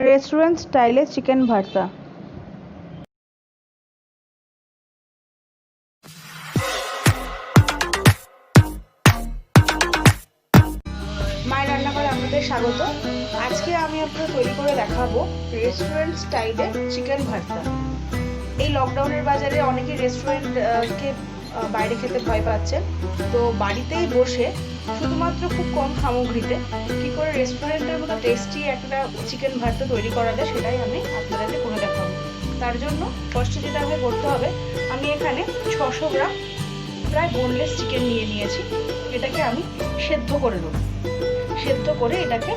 Restaurant স্টাইলে chicken ভর্তা। মায়ের রান্নাঘরে আপনাদের স্বাগত। আজকে আমি আপনাদের তৈরি করে দেখাবো রেস্টুরেন্ট স্টাইলে চিকেন ভর্তা। এই লকডাউনের বাজারে অনেকেই রেস্টুরেন্টকে বাইরে খেতে ভয় পাচ্ছেন, তো বাড়িতেই বসে শুধুমাত্র খুব কম সামগ্রীতে কী করে রেস্টুরেন্টের মতো টেস্টি একটা চিকেন ভর্তা তৈরি করা যায় সেটাই আমি আপনাদেরকে করে দেখাবো। তার জন্য ফার্স্টে যেটা আমাকে করতে হবে, আমি এখানে 600 গ্রাম প্রায় বোনলেস চিকেন নিয়ে নিয়েছি। এটাকে আমি সেদ্ধ করে নেব। সেদ্ধ করে এটাকে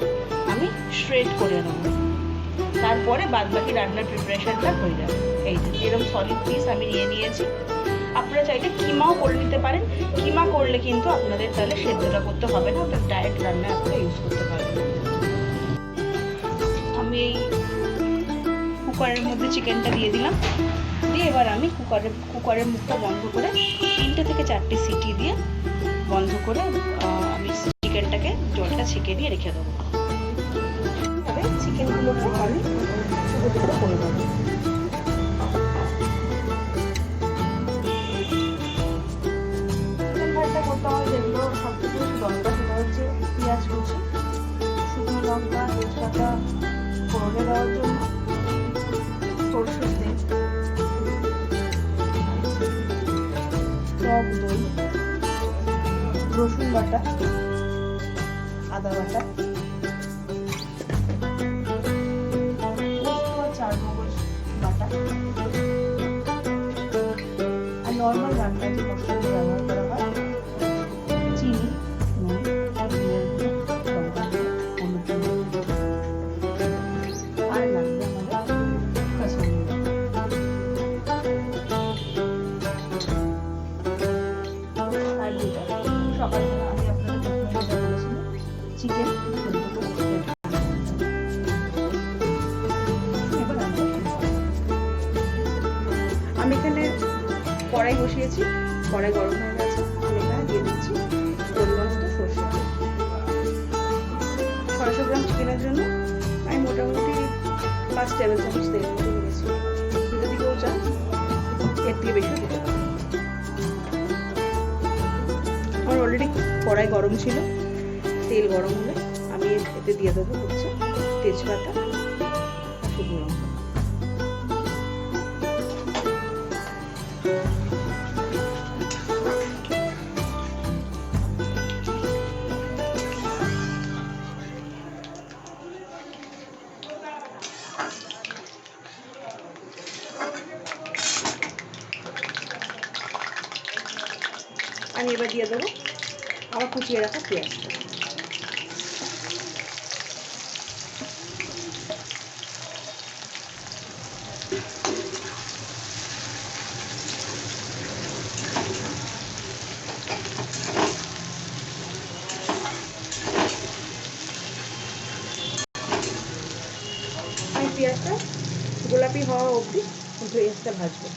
আমি শ্রেড করে নেব, তারপরে বাদবাকি রান্নার প্রিপারেশনটা হয়ে যাবে। এই যে এরকম সলিড পিস আমি নিয়ে নিয়েছি। আপনারা চাইলে কিমাও করে নিতে পারেন। কিমা করলে কিন্তু আপনাদের তাহলে সেদ্ধটা করতে হবে না, ওটা ডাইরেক্ট রান্নায় আপনারা ইউজ করতে পারবেন। আমি এই কুকারের মধ্যে চিকেনটা দিয়ে দিলাম, দিয়ে এবার আমি কুকারের মুখটা বন্ধ করে 3টে থেকে 4টে সিটি দিয়ে বন্ধ করে আমি চিকেনটাকে জলটা ছেঁকে দিয়ে রেখে দেবো। তবে চিকেনগুলোকে আমি ছোটো ছোটো করে দেবো। চিকেন ভর্তা করতে হয় যেগুলো সবথেকে বেশি দরকার, সেটা হচ্ছে পেঁয়াজ কুচি, শুকনো লঙ্কা, তেজপাতা ফোড়নে দেওয়ার জন্য, সরষের তেল, টক দই, রসুন বাটা, আদা বাটা, চারমগজ বাটা, আর নর্মাল রান্নায় যে মশলাগুলো ব্যবহার করা হয়, চিনি, নুন, আর লাগবে আমাদের কাসুরি মেথি। আর যেটা সকালবেলা আমি আপনাদের যেটা বলেছিলাম, চিকেন সেদ্ধ করে আমি এখানে কড়াই বসিয়েছি। কড়াই গরম হয়ে গেছে, আমি এখানে দিয়ে দিচ্ছি পরিমাণ মতো সরষে তেল। 600 গ্রাম চিকেনের জন্য আমি মোটামুটি 5 টেবিল চামচ তেল মতো নিয়েছি। যদি কেউ চান এর দিয়ে বেশি দিতে পারেন। আমার অলরেডি কড়াই গরম ছিল। তেল গরম হলে আমি এতে দিয়ে দেবো হচ্ছে তেজপাতা, শুকনো লঙ্কা। আমি এবার দিয়ে দেবো আমার কুচিয়ে রাখা পেঁয়াজটা। আমি পেঁয়াজটা গোলাপি হওয়া অবধি পেঁয়াজটা ভাজবো।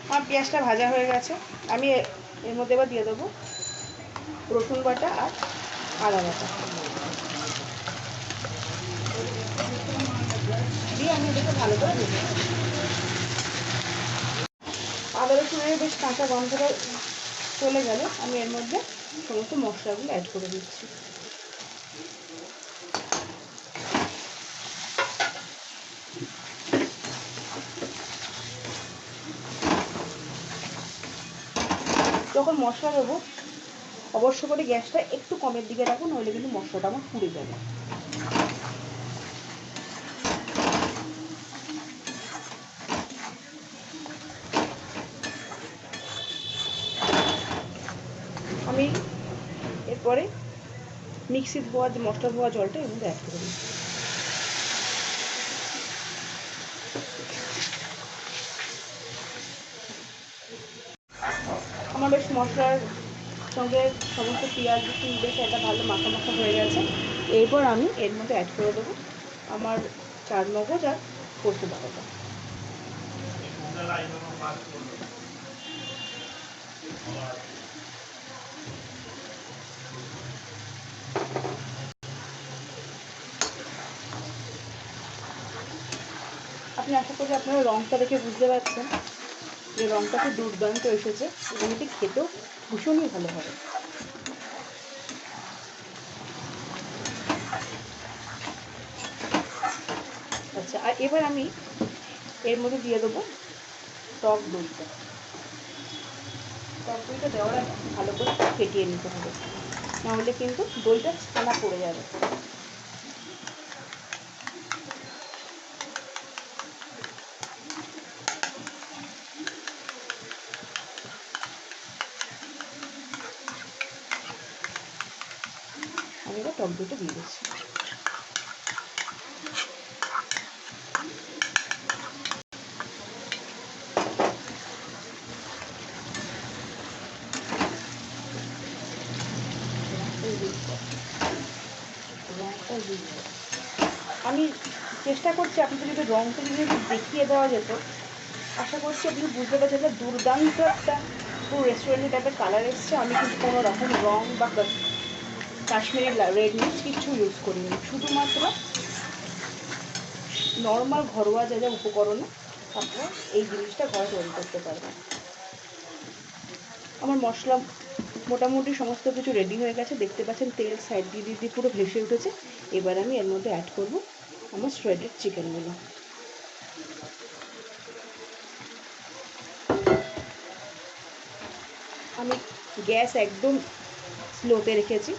আমার পেঁয়াজটা ভাজা হয়ে গেছে। আমি এর মধ্যে এবার দিয়ে দেবো রসুন বাটা আর আদা বাটা দিয়ে আমি এটাকে ভালো করে ভেজে নেব। আদা রসুনের বেশ কাঁচা গন্ধটা চলে গেলে আমি এর মধ্যে সমস্ত মশলাগুলো অ্যাড করে দিচ্ছি। যখন মশলা দেবো অবশ্য করে গ্যাসটা একটু কমের দিকে রাখুন, নইলে কিন্তু মশলাটা আমার পুড়ে যাবে। আমি এরপরে মিক্সি ধোয়া মশলা ধোয়া জলটা এর মধ্যে অ্যাড করে দিই। আমার বেশ মশলার সঙ্গে সমস্ত পেঁয়াজ রসুন বেশ একটা ভালো মাখা মাখা হয়ে গেছে। এরপর আমি এর মধ্যে অ্যাড করে দেবো আমার চারমগজ আর পোস্ত বাটাটা। আপনি আশা করি আপনারা রঙটা দেখে বুঝতে পারছেন যে রঙটা খুব দুর্দান্ত এসেছে এবং এটি খেতেও ভীষণই ভালো হবে। আচ্ছা, আর এবার আমি এর মধ্যে দিয়ে দেবো টক দইটা। টক দইটা দেওয়ার আগে ভালো করে ফেটিয়ে নিতে হবে, নাহলে কিন্তু দইটা ছানা পড়ে যাবে। আমি এবার টক দইটা দিয়ে দিচ্ছি। আমি চেষ্টা করছি আপনাদের যদি রঙটা যদি দেখিয়ে দেওয়া যেত, আশা করছি আপনি বুঝতে পারছেন যে দুর্দান্ত একটা পুরো রেস্টুরেন্টের টাইপের কালার এসছে। আমি কিন্তু কোনো রকম রং বা কাশ্মীরি রেড মির্চ কিচ্ছু ইউজ করিনি, শুধুমাত্র নর্মাল ঘরোয়া যা যা উপকরণে আপনারা এই জিনিসটা ঘরে তৈরি করতে পারবেন। আমার মশলা মোটামুটি সমস্ত কিছু রেডি হয়ে গেছে, দেখতে পাচ্ছেন তেল সাইড দিয়ে দিয়ে পুরো ভেসে উঠেছে। এবার আমি এর মধ্যে অ্যাড করব আমার শ্রেডেড চিকেনগুলো। আমি গ্যাস একদম স্লোতে রেখেছি,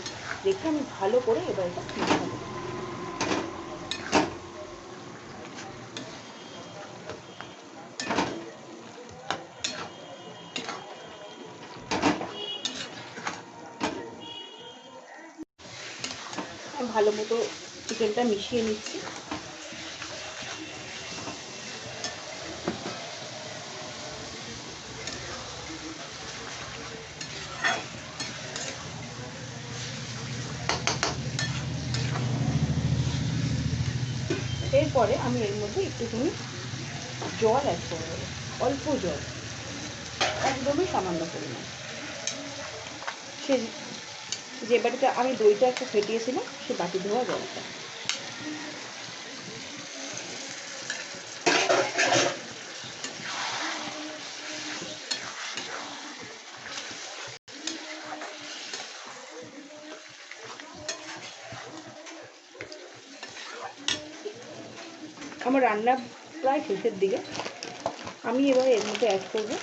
রেখে আমি ভালো করে এবার এটা মেশাবো। ভালো মতো চিকেনটা মিশিয়ে নিচ্ছি। এরপরে আমি এর মধ্যে একটুখানি জল অ্যাড করবো, অল্প জল, একদমই সামান্য পরিমাণ। সে যে বাটিতে আমি দইটা একটু ফেটিয়েছিলাম সে বাটি ধোয়া জলটা। আমার রান্না প্রায় শেষের দিকে। আমি এবার এর মধ্যে অ্যাড করবো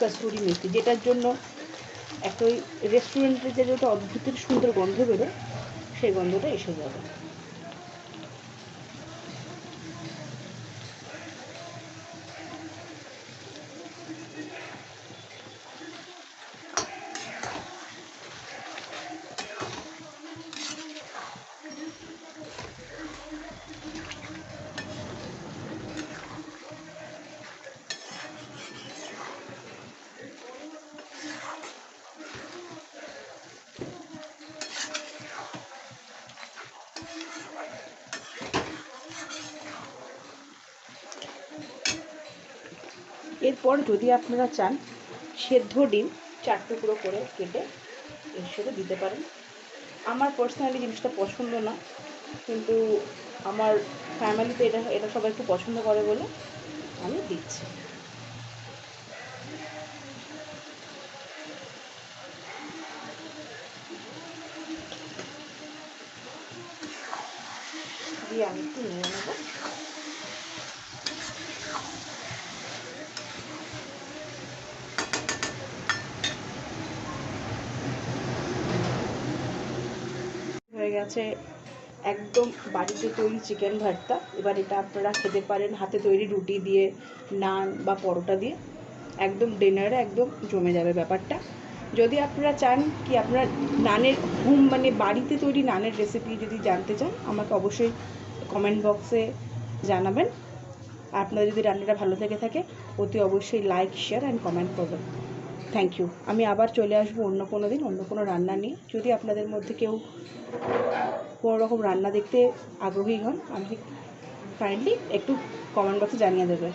কসুরি মেথি, যেটার জন্য একটা ওই রেস্টুরেন্টের যে যেটা অদ্ভুত সুন্দর গন্ধ বেরোয় সেই গন্ধটা এসে যাবে। এরপর যদি আপনারা চান সেদ্ধ ডিম 4 টুকরো করে কেটে এর সাথে দিতে পারেন। আমার পার্সোনালি জিনিসটা পছন্দ না, কিন্তু আমার ফ্যামিলিতে এটা সবাই একটু পছন্দ করে বলে আমি দিচ্ছি। দিয়ে আমি একটু নিয়ে নেব। হয়ে গেছে একদম বাড়িতে তৈরি চিকেন ভর্তা। এবার এটা আপনারা খেতে পারেন হাতে তৈরি রুটি দিয়ে, নান বা পরোটা দিয়ে। একদম ডিনারে একদম জমে যাবে ব্যাপারটা। যদি আপনারা চান কি আপনারা নানের মানে বাড়িতে তৈরি নানের রেসিপি যদি জানতে চান, আমাকে অবশ্যই কমেন্ট বক্সে জানাবেন। আপনাদের যদি রান্নাটা ভালো থেকে থাকে অতি অবশ্যই লাইক, শেয়ার অ্যান্ড কমেন্ট করবেন। Thank you. আমি আবার চলে আসবো অন্য কোনো দিন অন্য কোনো রান্না নিয়ে। যদি আপনাদের মধ্যে কেউ কোনো রকম রান্না দেখতে আগ্রহী হন, আমাকে কাইন্ডলি একটু কমেন্ট বক্সে জানিয়ে দেবে।